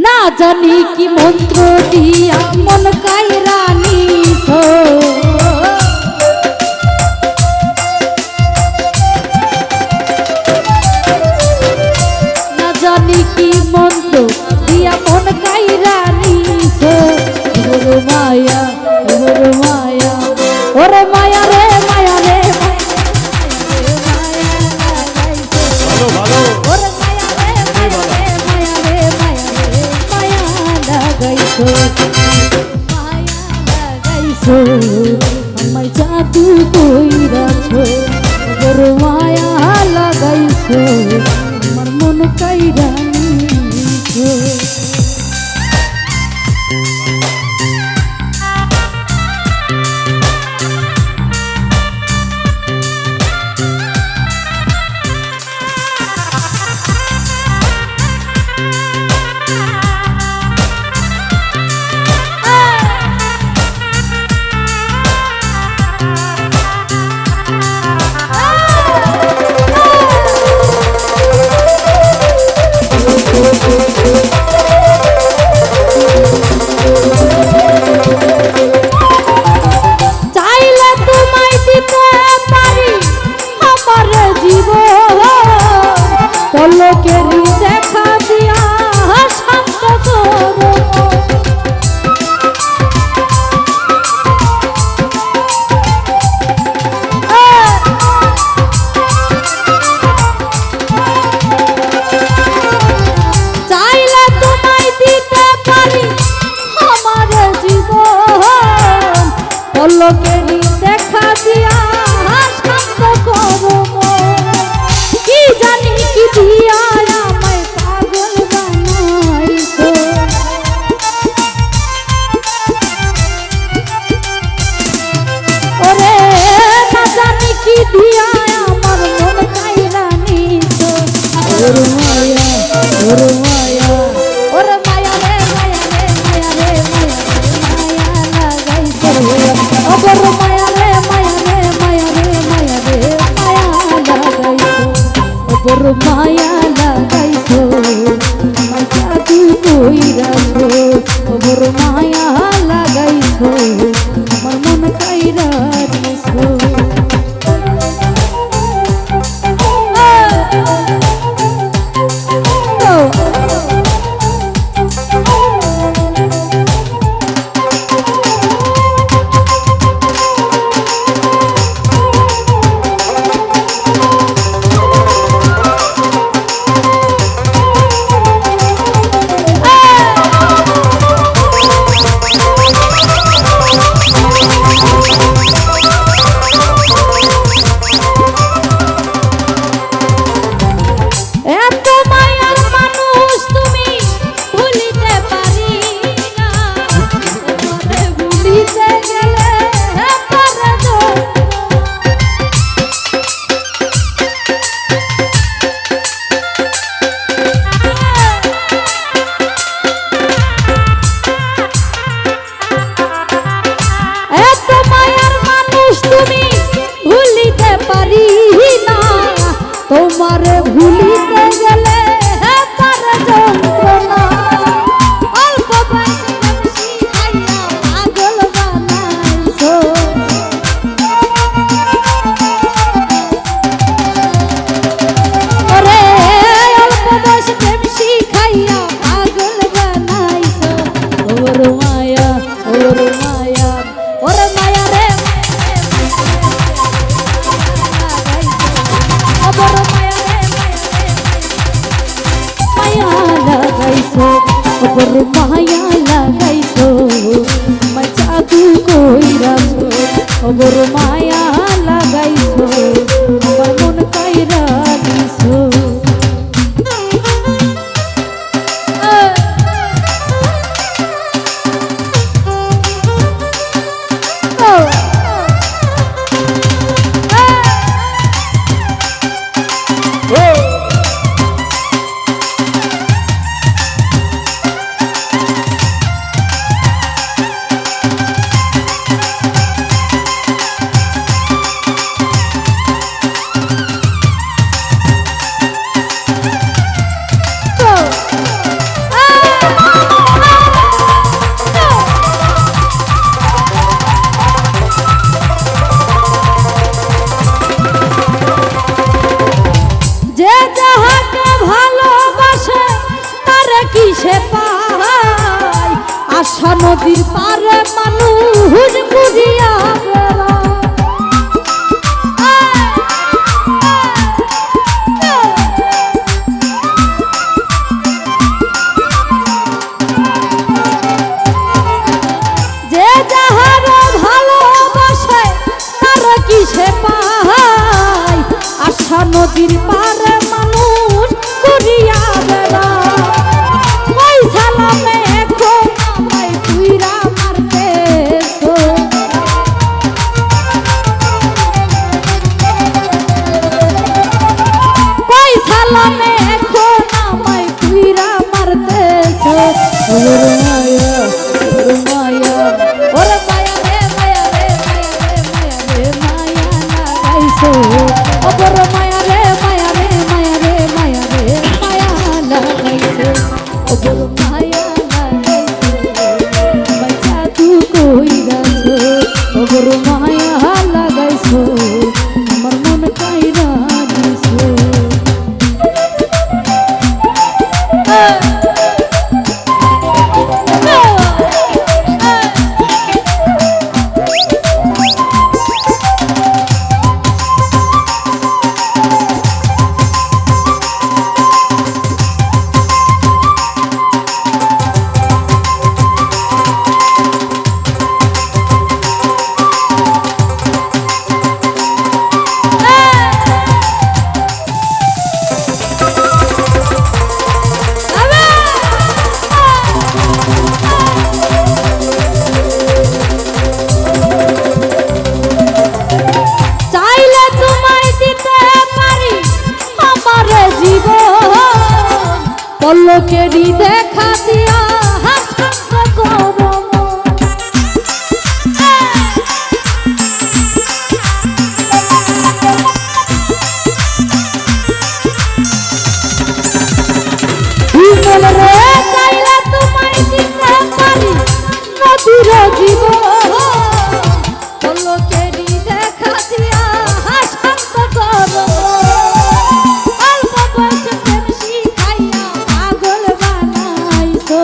না জানি কি মন্ত্র দিয়া মন কাইরা নিছ, না জানি কি মন্ত্র দিয়া মন কাইরা নিছ। ওরে মায়া ওরে মায়া ওরে মায়া রে মায়া রে ভালো ভালো ওরে মায়া রে মায়া রে মায়া রে মায়া রে মায়া লাগাইছো, মায়া লাগাইছো আমায় জাদু কইরাছো। ওরে মায়া লাগাইছো আমার মন কাইরা নিছো। চাইলে তোমায় দিতে পারি আমার জীবন, পলকেরই দেখা দিয়া শান্ত করো। চাইলে তোমায় দিতে পারি আমার জীবন, পলকেরই দেখা দিয়া শান্ত করো। কি জানি কি দিয়া আমায় পাগল বানাইছো, ওরে না জানি কি দিয়া আমার মন কাইরা নিছো। ওরে মায়া ওরে মায়া ওরে মায়া রে মায়া রে মায়া রে মায়া মায়া লাগাইছো। ওরে মায়া রে মায়া রে মায়া রে মায়া রে মায়া লাগাইছো। ওরে মায়া লাগাইছো আমায় জাদু কইরাছো। ওরে মায়া লাগাইছো আমার মন কাইরা নিছো। এত মায়ার মানুষ তুমি ভুলিতে পারি না, তোমারে ভুলিতে গেলে পারে এত মায়ার মানুষ তুমি ভুলিতে পারি না, তোমারে ভুলিতে গেলে পারে যন্ত্রণা। অল্প বয়সে শিখাইয়া পাগল বানাইছো, ওরে অল্প বয়সে প্রেম শিখাইয়া পাগল বানাইছো। ওরে মায়া ওরে মায়া ওরে মায়া রে ওরে মায়া লাগাইছো আমায় জাদু কইরাছো। ওরে মায়া লাগাইছো আমার মন কাইরা নিছো। নদীর পারে মানুষ বুঝিয়া বেড়া যে যাহার ভালোবাসে তার কি সে পায় আশা নদীর পারে মানুষ ঘুরিয়া বেড়া ওই সালামে এখন আমায় তুইরা মারতেছো ওই সালামে এখন আমায় তুইরা মারতেছো ওরে মায়া ওরে মায়া ওরে মায়া রে মায়া রে মায়া রে মায়া রে মায়া লাগাইছো ওরে মায়া রে মায়া রে মায়া রে মায়া রে মায়া লাগাইছো ওরে মায়া লাগাইছো বাচ্চা তু কইরাছো ওরে মায়া লাগাইছো আমার মন কাইরা দিছো পল্লকেরই দেখা দিয়া হাসন্ত করম রে চাইলে তোমায় দিতে পারি নদীর জীবন পল্লকেরই দেখা দিয়া হাসন্ত করম অল্প বয়সে প্রেম শিখাইয়া পাগল বানাইছো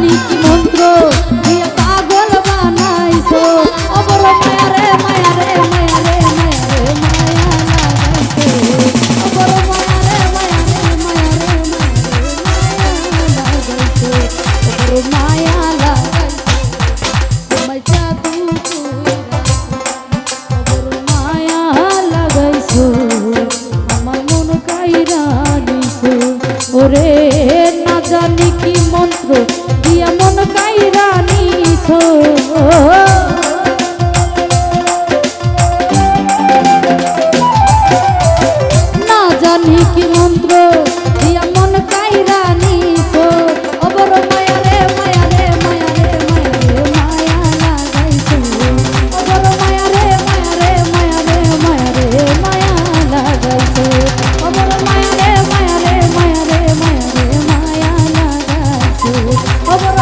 জানি কি মন্ত্র দিয়া পাগল বানাইছো অবর মায়া রে মায়া রে মায়া রে মায়া রে মায়া লাগাইছে অবর মায়া রে মায়া রে মায়া রে মায়া লাগাইছে অবর মায়া লাগাইছে আমায় জাদু অবর মায়া লাগাইছো আমার মন কাইরা দিছো ওরে না জানি কি মন্ত্র দিয়া মন কাইরা নিছো না জানি কি মন্ত্র দিয়া মন কাইরা নিছো অবর মায়া রে মায়া রে মায়া রে মায়া রে মায়া লাগাইছো অবর মায়া রে মায়া রে মায়া রে মায়া রে মায়া লাগাইছো অবর মায়া রে মায়া রে মায়া রে মায়া রে মায়া লাগাইছো অবর